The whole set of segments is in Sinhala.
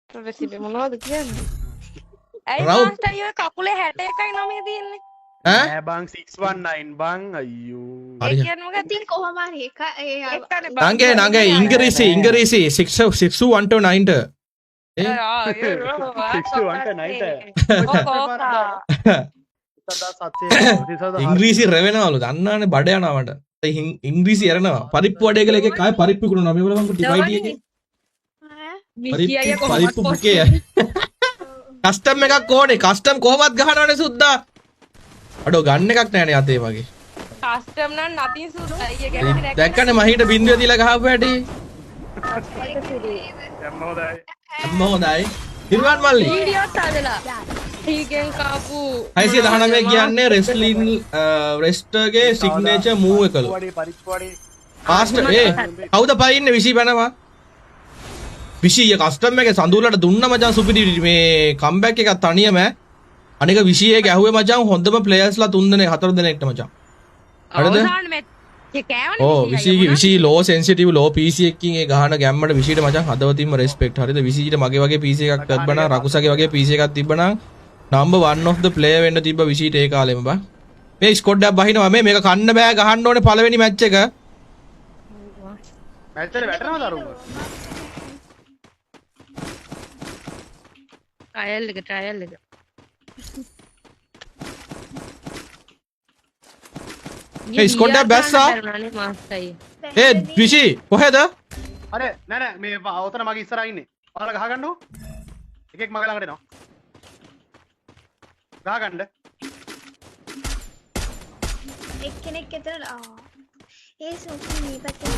රෙසිපි මොනවද කියන්නේ? ඇයි මාස්ටර් අයියෝ කකුලේ 61යි 9 තියෙන්නේ? නෑ බං 619 බං අයියෝ. ඒ කියන්නේ මොකක්ද? ඉතින් කොහොම හරි එක ඒ ඒකනේ බං. නංගේ ඉංග්‍රීසි 619ට ඉංග්‍රීසි රැවෙනවලු දන්නවනේ බඩ යනවට ඉංග්‍රීසි යරනවා පරිප්පු වඩේ කියලා එකේ කය පරිප්පු කුණා මේ වල මං ඩිවයිඩ් එකේ පරිප්පු පුකේ කස්ටම් එකක් ඕනේ කස්ටම් කොහොමද ගහනවනේ සුද්දා අඩෝ ගන්න එකක් නැහැනේ අතේ මගේ කස්ටම් නම් නැතින් සුද්දා ඊයේ ගැහුවේ දැක්කනේ මහිට බින්දුව දීලා ගහපු හැටි අම්ම හොඳයි ඉර්වන් මල්ලි වීඩියෝත් හදලා ඊගෙන් කාපු 619 කියන්නේ රෙස්ලින් රෙස්ටර්ගේ සිග්නේචර් මූව් එකලු මාස්ටර් කවුද පයින්නේ 20 පැනවා 20 කස්ටම් එකේ සඳුල්ලට දුන්න මචං සුපිරි මේ කම්බැක් එකක් තනියම අනික 20 එක ඇහුවේ මචං හොඳම ප්ලේයර්ස්ලා 3 දෙනෙක් 4 දෙනෙක්ට මචං හරිද ඕ 20 ලෝ සෙන්සිටිව් ලෝ PC එකකින් ඒ ගහන ගැම්මට 20ට මචං හදවතින්ම රෙස්පෙක්ට් හරිද 20ට මගේ වගේ PC එකක් තිබ්බනම් රකුසගේ වගේ PC එකක් තිබ්බනම් number 1 of the player වෙන්න තිබ්බ 20ට ඒ කාලෙම බා මේ ස්කොඩ් එකක් බහිනවා මේක කන්න බෑ ගහන්න ඕනේ පළවෙනි මැච් එක මැච් එක වැටෙනවද අරුම ට්‍රයල් එක ඒ ස්කොඩ් එක බැස්සා ඒ විෂි කොහෙද අර නෑ මේ අවතන මගේ ඉස්සරහා ඉන්නේ ඔයාලා ගහගන්නෝ එකෙක් මග ළඟට එනවා ගහගන්න එක්කෙනෙක් ඇතර ඒ සොෆි මේ පැත්තේ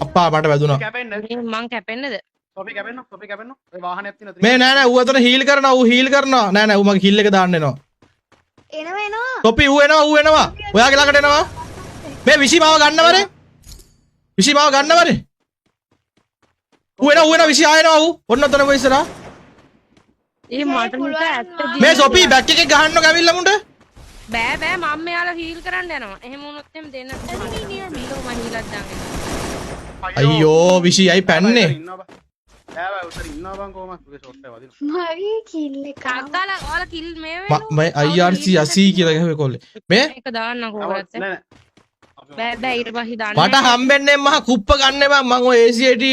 අප්පා මට වැදුනා කැපෙන්න මං කැපෙන්නද සොෆි කැපෙන්න ඔය වාහනයක් තියෙනවා මේ නෑ ඌ අතන හීල් කරනවා ඌ හීල් කරනවා නෑ ඌ මගේ කිල් එක දාන්න එනවා එනවා තොපි ඌ එනවා ඔයාගේ ළඟට එනවා මේ විෂි මාව ගන්නවරේ විෂි මාව ගන්නවරේ ඌ එනවා විෂි ආයෙනවා ඌ ඔන්න ඔතන කො ඉස්සරහා ඒ මට නිකන් ඇත්ත මේ සොපි බැක් එකේ ගහන්නව ගවිල්ලා මුන්ට බෑ මම මෙයාලා හීල් කරන්න යනවා එහෙම වුණොත් එම් දෙන්න මම හීලක් දාගෙන අයියෝ විෂි අයි පැන්නේ බෑ උතර ඉන්නවා බං කොහමද ඔගේ ෂොට් එක වදිනවා මගේ කිල් එක කක්කාලා ඔයාලා කිල් මේ වෙනවා මම IRC 80 කියලා ගහුවේ කොල්ලේ මේ මේක දාන්නකෝ ඔයාලත් නෑ බෑ ඊට පස්සේ දාන්න මට හම්බෙන්නේ මහ කුප්ප ගන්න බං මම ඔය ACAT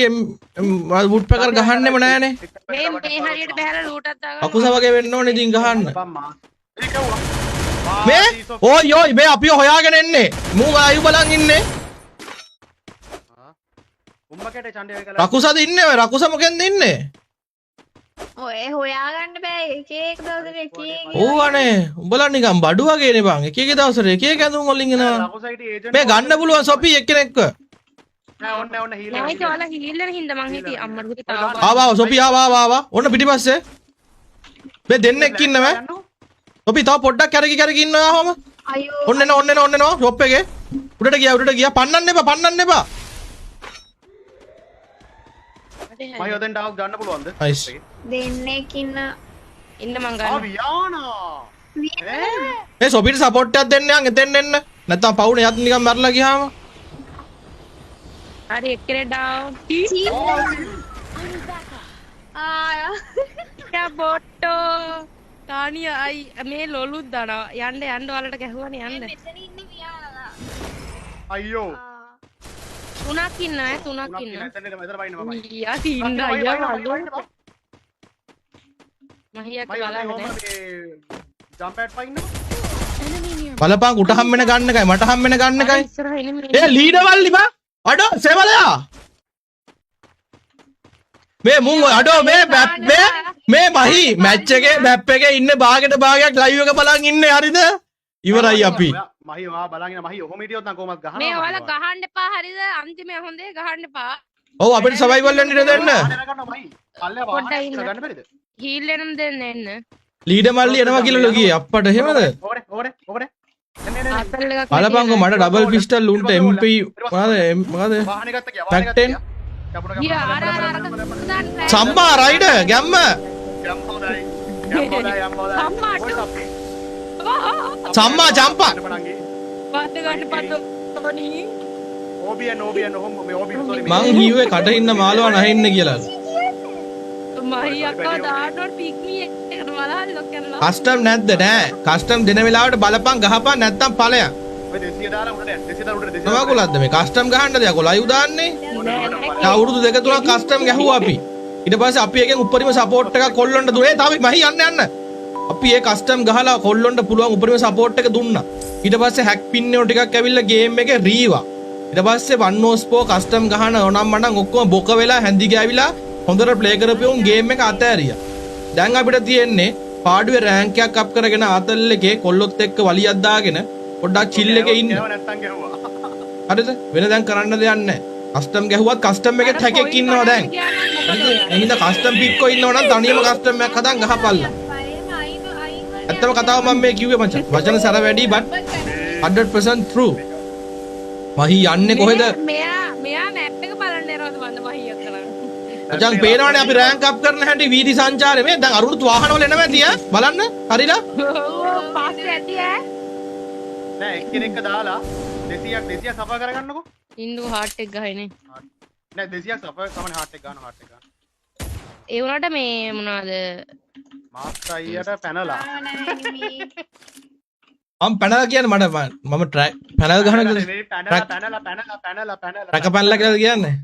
වුඩ් පැකර් ගහන්නෙම නෑනේ මේ හරියට බහැලා ලූටක් දාගන්න අකුස වගේ වෙන්න ඕනේ ඉතින් ගහන්න බම්මා ඒක වුණා මේ ඕයි මේ අපිව හොයාගෙන එන්නේ මූ ආයු බලන් ඉන්නේ උම්මකේට ඡන්දය වෙකලා රකුසද ඉන්නේ ඔය රකුස මොකෙන්ද ඉන්නේ ඔය හොයාගන්න බෑ එක එක දවසට එක එක ඕවනේ උඹලා නිකන් බඩු වගේනේ බං එක එක දවසට එක එක ඇඳුම් වලින් එනවා රකුසයිටි ඒජන්ට් මේ ගන්න පුළුවන් සොපි එක්කෙනෙක්ව නෑ ඔන්න හීල් නෑ ඒක ඔයාලා හීල් වෙන හින්දා මං හිටියේ අම්මට කිව්වා තාම ආවා සොපි ආවා ඔන්න පිටිපස්සේ මේ දෙන්නෙක් ඉන්නව සොපි තව පොඩ්ඩක් කැරකි ඉන්නවා කොහම අයියෝ ඔන්න එනවා ෂොප් එකේ උඩට ගියා පන්නන්න එපා මම යොදෙන්ට ආව ගන්න පුළුවන්ද නයිස් දෙන්නෙක් ඉන්න ඉන්න මං ගන්න වියානා මේ සොපිට සපෝට් එකක් දෙන්න යන් එතෙන් එන්න නැත්තම් පවුනේ යත් නිකන් මරලා ගියාම හරි එක්කෙනෙක් ඩවුන් යා බොට්ටෝ තානිය අයි මේ ලොලුත් දානවා යන්න ඔයාලට ගැහුවනේ යන්න මෙතන ඉන්න වියාලා අයියෝ තුනක් ඉන්නවා තුනක් ඉන්නවා මෙතන පයින්න මම යා තින්න අයියා වලු මහියක් බලන්න ජම්ප් පැඩ් පයින්නවා බලපන් උට හම්බෙන ගන්න එකයි මට හම්බෙන ගන්න එකයි ඉස්සරහ ඉන්නේ ඒ ලීඩර් වල්ලි බා අඩෝ සෙවලයා මේ මුං අඩෝ මේ මේ මහි මැච් එකේ මැප් එකේ ඉන්න භාගයට භාගයක් ලයිව් එක බලන් ඉන්නේ හරිද ඉවරයි අපි මහි ඔයා බලන් මහි ඔහොම හිටියොත් නම් කොහමද ගහනවා මේ ඔයාලා ගහන්න එපා හරිද අන්තිමේ හොඳේ ගහන්න එපා ඔව් අපිට සර්වයිවල් වෙන්න ඉඩ දෙන්න පොඩ්ඩක් ඉන්න ගන්න බැරිද හීල් වෙනම දෙන්න එන්න ලීඩර් මල්ලි එනවා කියලා ලොගියේ අප්පට එහෙමද ඕකේ අතල් එකක් බලපන්කෝ මට ඩබල් පිස්ටල් උන්ට MP මොකද වාහනේ ගත්ත කියා පැක්ටෙන් ගියා අර සම්මා රයිඩර් ගැම්ම සම්මා ජම්පා පද්ද ගන්න පද්ද තෝනි ඕබියන් ඔහොම මේ ඕබියන් සෝරි මං හිව්වේ කට ඉන්න මාළුවා නැහින්න කියලා මහි අක්කා දාන්නට පික්මී එකට බලහරි ලොක් කරනවා. කස්ටම් නැද්ද නෑ කස්ටම් දෙන වෙලාවට බලපන් ගහපන් නැත්තම් ඵලයක් ඔය 200 දාලා උඩට යන්න 200 දාලා උඩට 200 මොකක්ද මේ කස්ටම් ගහන්නද යකෝ ලයිව් දාන්නේ අවුරුදු දෙක තුනක් කස්ටම් ගැහුවා අපි ඊට පස්සේ අපි එකෙන් උඩරිම සපෝට් එකක් කොල්ලොන්ට දුන්නේ තාම මහි යන්න අපි ඒ කස්ටම් ගහලා කොල්ලොන්ට පුළුවන් උඩරිම සපෝට් එක දුන්නා ඊට පස්සේ හැක් පින් එක ටිකක් ඇවිල්ලා ගේම් එකේ රීවා ඊට පස්සේ වන්නෝස්පෝ කස්ටම් ගහන ඕනම් මඩම් ඔක්කොම බොක වෙලා හැන්දි ගෑවිලා හොඳට ප්ලේ කරපුවුන් ගේම් එක අතෑරියා දැන් අපිට තියෙන්නේ පාඩුවේ රෑන්ක් එකක් අප් කරගෙන ආතල් එකේ කොල්ලොත් එක්ක වලියක් දාගෙන පොඩ්ඩක් චිල් එකේ ඉන්න නැත්තම් ගැහුවා හරිද වෙන දැන් කරන්න දෙයක් නැහැ කස්ටම් ගැහුවත් කස්ටම් එකෙත් හැකෙක් ඉන්නවා දැන් එහෙනම් කස්ටම් පික්කෝ ඉන්නව නම් තනියම කස්ටම් එකක් හදන් ගහපල්ලා ඇත්තම කතාව මම මේ කිව්වේ මචං වචන සැර වැඩි but 100% true මහි යන්නේ කොහෙද මෙයා මැප් එක බලන්න යනවාද මන්ද මහියක් කරන්නේ. මචං පේනවනේ අපි රෑන්ක් අප් කරන හැටි වීදි සංචාරේ මේ දැන් අරුණුත් වාහනවල එනවා ඇති බලන්න හරිලා පස්සේ ඇති ඈ. නෑ එක්කෙනෙක්ව දාලා 200ක් සෆා කරගන්නකෝ ඉන්නකෝ හાર્ට් එක ගහයිනේ. නෑ 200ක් සෆා සමන හાર્ට් එක ගන්න ඒ වුණාට මේ මොනවාද මාස්ටර් අයියට පැනලා මම පැනලා කියන්නේ මට මම පැනල් ගහන පැනලා රැක පැනලා කියලා කියන්නේ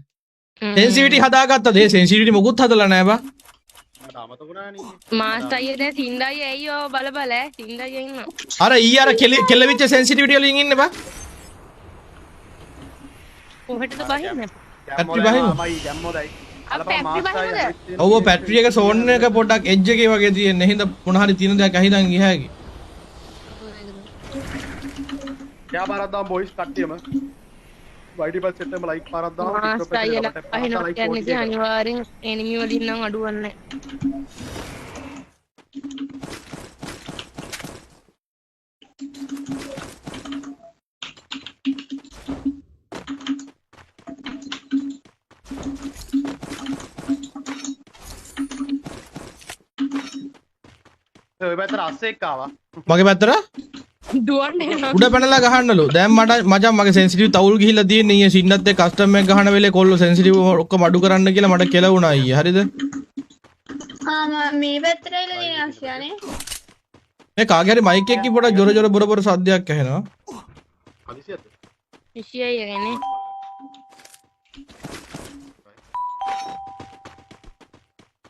සෙන්සිටිවිටි හදාගත්තද ඒ සෙන්සිටිවිටි මොකුත් හදලා නැහැ බා මට අමතකුණානේ මාස්ටර් අයියා දැන් සින්ඩයි ඇයියෝ බල සින්ඩයි ඉන්නවා. අර ඊ අර කෙලවිච්ච සෙන්සිටිවිටි වලින් ඉන්නේ බා කොහෙටද බහින්නේ? පැට්‍රි බහින්න ගැම්මෝදයි ඔව් පැට්‍රි එක සෝන් එක පොඩ්ඩක් එජ් එකේ වගේ තියෙන හින්දා මොන හරි තියෙන දෙයක් අහිදන් ගියාගේ क्या पारत दाम बॉयज कट्टियම YT පස් සෙට් එකම ලයික් පාරක් දානවා මාස්ටර් අයියලා අහිනවා කියන්නේ ඉතින් අනිවාර්යෙන් එනිමි වලින් නම් අඩුවන්නේ ඔය පැත්තට අස්සෙක් ආවා මගේ පැත්තට දුවන්නේ යනවා. උඩ පැනලා ගහන්නලු දැන් මට මචං මගේ සෙන්සිටිව් තවුල් ගිහිල්ලා තියෙන්නේ ඊයේ සින්නත් එක්ක කස්ටම් එක ගහන වෙලේ කොල්ල සෙන්සිටිව් ඔක්කොම අඩු කරන්න කියලා මට කෙලවුණා ඊයේ හරිද මේ පැත්තට එලා තියෙන ආසියානේ මේ කාගේ හරි මයික් එකකින් පොඩ ජොර ජොර බොර බොර සද්දයක් ඇහෙනවා හදිසියද විශ්යයි යන්නේ.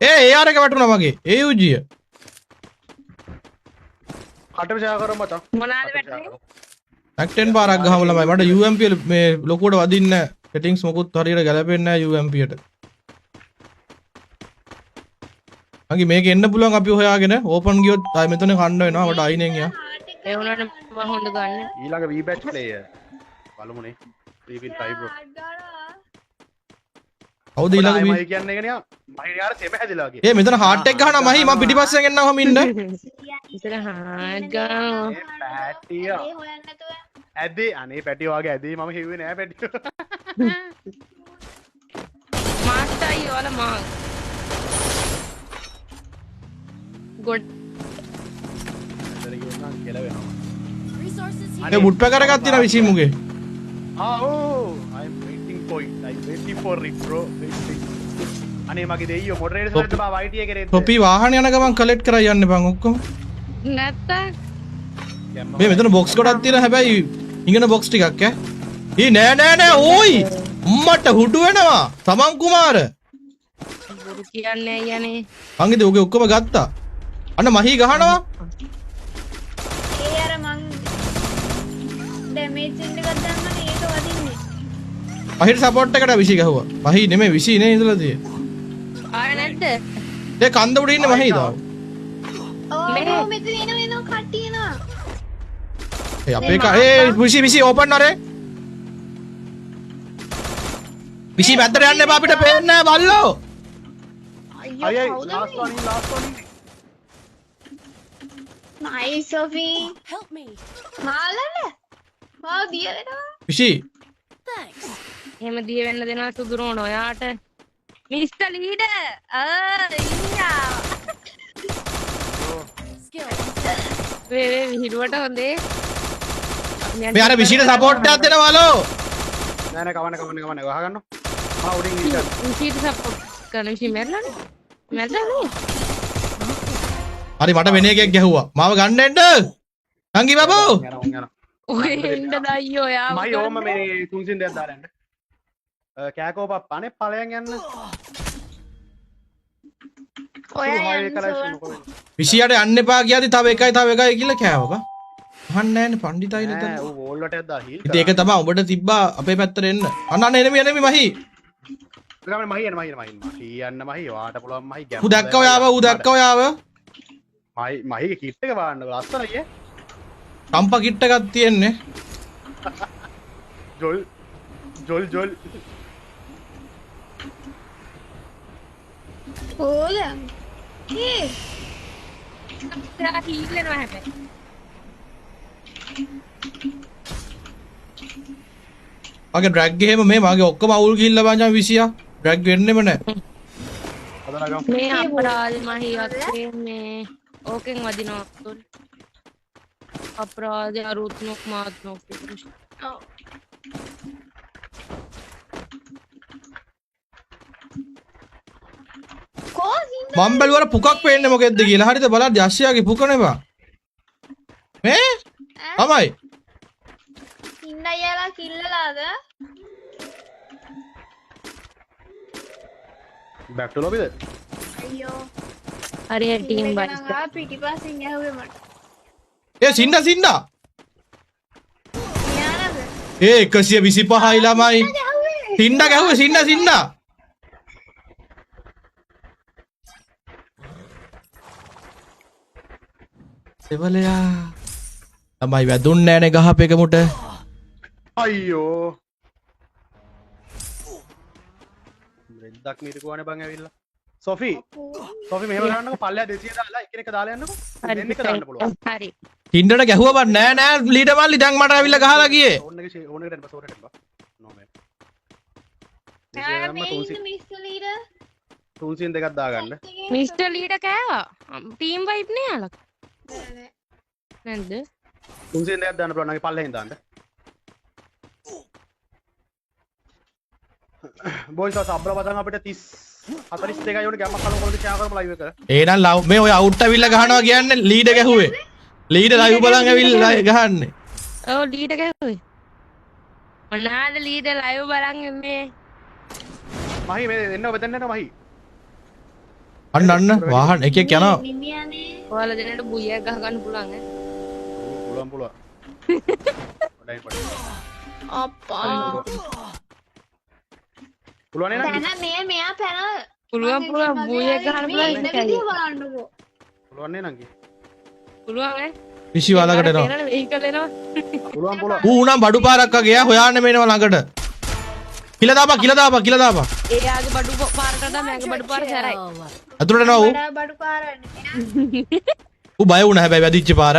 ඒ AR එක වැටුණා මගේ AUG කටට ෂෙයා කරමු මචං මොනවාද වැටුනේ? ඇක්ටෙන් පාරක් ගහම ළමයි මට UMP මේ ලොකුවට වදින්න සෙටින්ග්ස් මොකුත් හරියට ගැලපෙන්නේ නැහැ UMP ට අංගි මේක එන්න පුළුවන් අපි හොයාගෙන ඕපන් ගියොත් ආයි මෙතන කන්න වෙනවා මට අයිනෙන් යා ඒ වුණාට මම හොඳ ගන්න. ඊළඟ V batch player බලමුනේ 3v5 bro කවුද ඊළඟ මම කියන්නේ එකනේ මම යාර සෙම හැදිලා වගේ ඒ මෙතන හાર્ට් එක ගහනවා මහි මම පිටිපස්සෙන් එන්නවම ඉන්න ඉතල හාඩ් ගානවා. පැටිය ඒ හොයන්න නැතුව ඇදේ අනේ පැටිය වගේ ඇදේ මම හිව්වේ නෑ පැටිය මාස්ටර් අයියා වල මා ගොඩ එතන ගියොත් කෙලවෙනවා ඒ මුට්ට කරගත්ත තියෙන විසීමුගේ I'm waiting for it. I'm waiting for it, bro. Waiting. අනේ මගේ දෙයියෝ මොඩරේටර්ස් වලට බා YT එකේ රෙද්ද. තොපි වාහන යන ගමන් කලෙක්ට් කරා යන්න බං ඔක්කොම. නැත්තම් මේ මෙතන බොක්ස් කොටක් තියෙන හැබැයි ඉංගන බොක්ස් ටිකක් ඈ. ඊ නෑ ඕයි. උම්මට හුඩු වෙනවා. සමන් කුමාර. බොරු කියන්නේ අයියානේ. අංගෙද ඔගේ ඔක්කොම ගත්තා. අන්න මහී ගහනවා. ඒ අර මං ඩැමේජ් එකක් දැම්මනේ ඒක වදින්නේ අහිට සපෝට් එකට විසි ගහුවා. මහී නෙමෙයි විසි නේ ඉඳලා තියෙන්නේ. ආය නැද්ද? ඒ කන්ද උඩ ඉන්නේ මහී දාව. ඕ මෙතන එනවා කට්ටිය එනවා ඒ අපේ විසි ඕපන් නරේ. විසි පැත්තට යන්න එපා අපිට පේන්නේ නැහැ බල්ලෝ. අයියයි last one in. Nice Sophie Help me. මාලල මාව දිය වෙනවා විසි Thanks. එහෙම දිය වෙන්න දෙනවා සුදුරෝණ ඔයාට. මිස්ටර් ලීඩර් ඉන්නවා. Skill. වේ විහිළුවට හොඳේ. මේ අර විසිට සපෝට් එකක් දෙනවලෝ. නෑ කවන්න වහගන්න. මම උඩින් ඉන්න. විහිළු සපෝට් කරන විසි මැරලානේ. මැදනේ. හරි මට වෙන එකෙක් ගැහුවා. මාව ගන්න එන්න. නංගි බබෝ. යනවා. ඔය එන්න දයියෝ යා. මයි ඕම මේ 300 දෙයක් දාලා යන්න. කෑකෝ පප්පානේ ඵලයන් යන්න. ඔයා හායි යන්න කරයි සෝවන්. මොකද? 28ට යන්න එපා කියද්දි තව එකයි කියලා කෑවා. අහන්නේ නැන්නේ පණ්ඩිතයි නේද? නෑ ඌ වෝල් වලට යද්දා හීල්. ඉතින් ඒක තමයි ඔබට තිබ්බා අපේ පැත්තට එන්න. අන්න එනෙමි මහි. ගමන මහි යන්න මහි වාට පුළුවන් මහි ගැම්. ඌ දැක්ක ඔයාව. මහිගේ කිට් එක බලන්න ලස්සනයි ඈ. කම්පා කිට් එකක් තියෙන්නේ. ජොල් ඕලම්. ඒ යා හීලෙනවා හැබැයි. මගේ ඩ්‍රැග් එහෙම මේ මගේ ඔක්කොම අවුල් ගිහිල්ලා බං 20ක්. ඩ්‍රැග් වෙන්නෙම නැහැ. හදනගම්. මේ අපරාධ මහියක් මේ ඕකෙන් වදිනවා. අපරාධ අරුත්නොක් මාත්නොක් පුරුෂ. ඔව්. කොහොසින් මම බැලුවර පුකක් පේන්නේ මොකෙද්ද කියලා. හරිද බලන්න යෂ්‍යාගේ පුක නෙවා. මේ තමයි. ඉන්න අයලා කිල්ලලාද? බැක් ටු ලොබිද? අයියෝ. හරි ටීම් ඉන්න බයිස්. කෙනා පිටිපස්සෙන් ගැහුවේ මට. ඒ සින්ඩා යානද? ඒ 125යි ළමයි. ගැහුවේ. සින්ඩා ගැහුවේ සින්ඩා. දෙවලයා. ළමයි වැදුන්නේ නැනේ ගහපේක මුට. අයියෝ. රෙද්දක් නීතිකුවනේ බං ඇවිල්ලා. සොෆි මෙහෙම කරන්නකෝ පල්ලෙයා 200 දාලා එකිනෙක දාලා යන්නකෝ. දෙන්න එක දාන්න පුළුවන්. හරි. සින්ඩාට ගැහුවා බං නෑ ලීඩර් මල්ලි දැන් මට ඇවිල්ලා ගහලා ගියේ. ඕන් එකට එන්න බස් ඕනකට එන්න. නෝ මෑන්. යා මේ ඉන්න මිස්ටර් ලීඩර්. 300 දෙකක් දාගන්න. මිස්ටර් ලීඩර් කෑවා. ටීම් වයිප් නේ යාලා. නැද්ද? 300 දෙකක් දාන්න පුළුවන් නම් පල්ලෙන් දාන්න. බොයිස් අබ්‍රා වදන් අපිට 30 42යි ඕනේ ගැම්මක් කලම කොල්ලේ ෂෙයා කරමු ලයිව් එක. එහෙනම් මේ ඔය අවුට් ඇවිල්ලා ගහනවා කියන්නේ ලීඩර් ගැහුවේ. ලීඩර් ලයිව් බලන් ඇවිල්ලා ගහන්නේ. ඔව් ලීඩර් ගැහුවේ. මොනාද ලීඩර් ලයිව් බලන් ඉන්නේ. මහි මේ එන්න ඔබ දෙන්න මහි. අන්න වාහන එකෙක් යනවා. නිමියානේ. ඔයාලා දෙන්නට බුයියක් ගහ ගන්න පුළුවන් ඈ. පුළුවන්. පොඩයි. අප්පා. පුළුවන් නේද? පැන මෙයා පැන. පුළුවන් බුයියක් ගහන්න මේ ඉන්න පුළුවන්. විදිය බලන්නකෝ. පුළුවන් නේ නංගි. පුළුවන් ඈ. විසි වලකට එනවා. පේනවනේ වෙහිකල් එනවා. පුළුවන්. ඌ නම් බඩු පාරක් වගේ හොයාන්න මේනවා ළඟට. කිල දාපන්. එයාගේ බඩු පාරට වඩා මගේ බඩු පාර සැරයි. අතුරට එනවා ඌ. වඩා බඩු පාරන්නේ. ඌ බය වුණා හැබැයි වැදිච්ච පාර.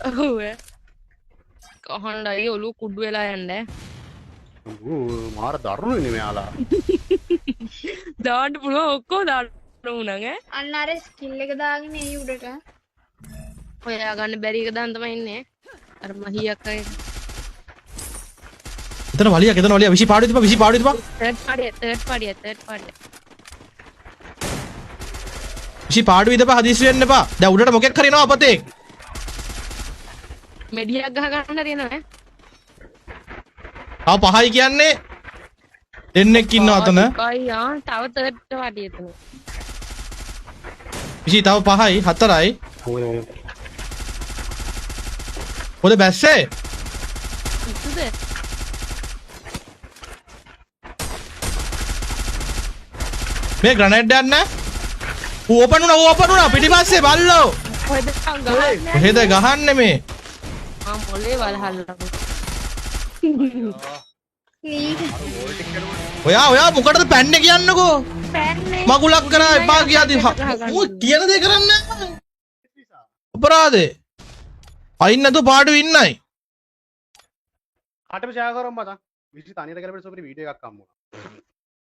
ඔව් ඈ. කහණ්ඩයි ඔලුව කුඩු වෙලා යන්නේ. මාර දරුණුනේ මෙයාලා. දාන්න පුළුවන් ඔක්කොම දාන්න උනන් ඈ. අන්න අර ස්කිල් එක දාගෙන එයි උඩට. ඔයා ගන්න බැරි එක දාන්න තමයි ඉන්නේ. අර මහියක් අය. එතන වලියක් විසි පාඩු තිබා. තර්ඩ් පාඩිය. විසි පාඩු විදපා හදිස්සි වෙන්න එපා. දැන් උඩට මොකෙක් හරි එනවා අපතේ. මෙඩියක් ගහ ගන්න හරියනවා ඈ. තව පහයි කියන්නේ දෙන්නෙක් ඉන්නවා අතන. අයියා තව තර්ඩ් පාඩිය එතන. විසි තව පහයි 4යි. පොද බැස්සේ. ඉස්සුද? මේ ග්‍රනේඩ් යන්න. ඌ ඕපන් වුණා පිටිපස්සේ බල්ලෝ. කොහෙද ගහන්නේ? කොහෙද ගහන්නේ මේ? ආ මොලේ වලහල්ලා. ඔයා මොකටද පැන්නේ කියන්නකෝ. පැන්නේ. මගුලක් කරා එපා කියද්දි ඌ කියන දේ කරන්නේ නැහැ. අපරාධේ. අයින් නැතුව පාඩු ඉන්නයි. කාටම ෂෙයා කරමු මචං. විසි තනියට කරපිට සුපිරි වීඩියෝ එකක් අම්මු.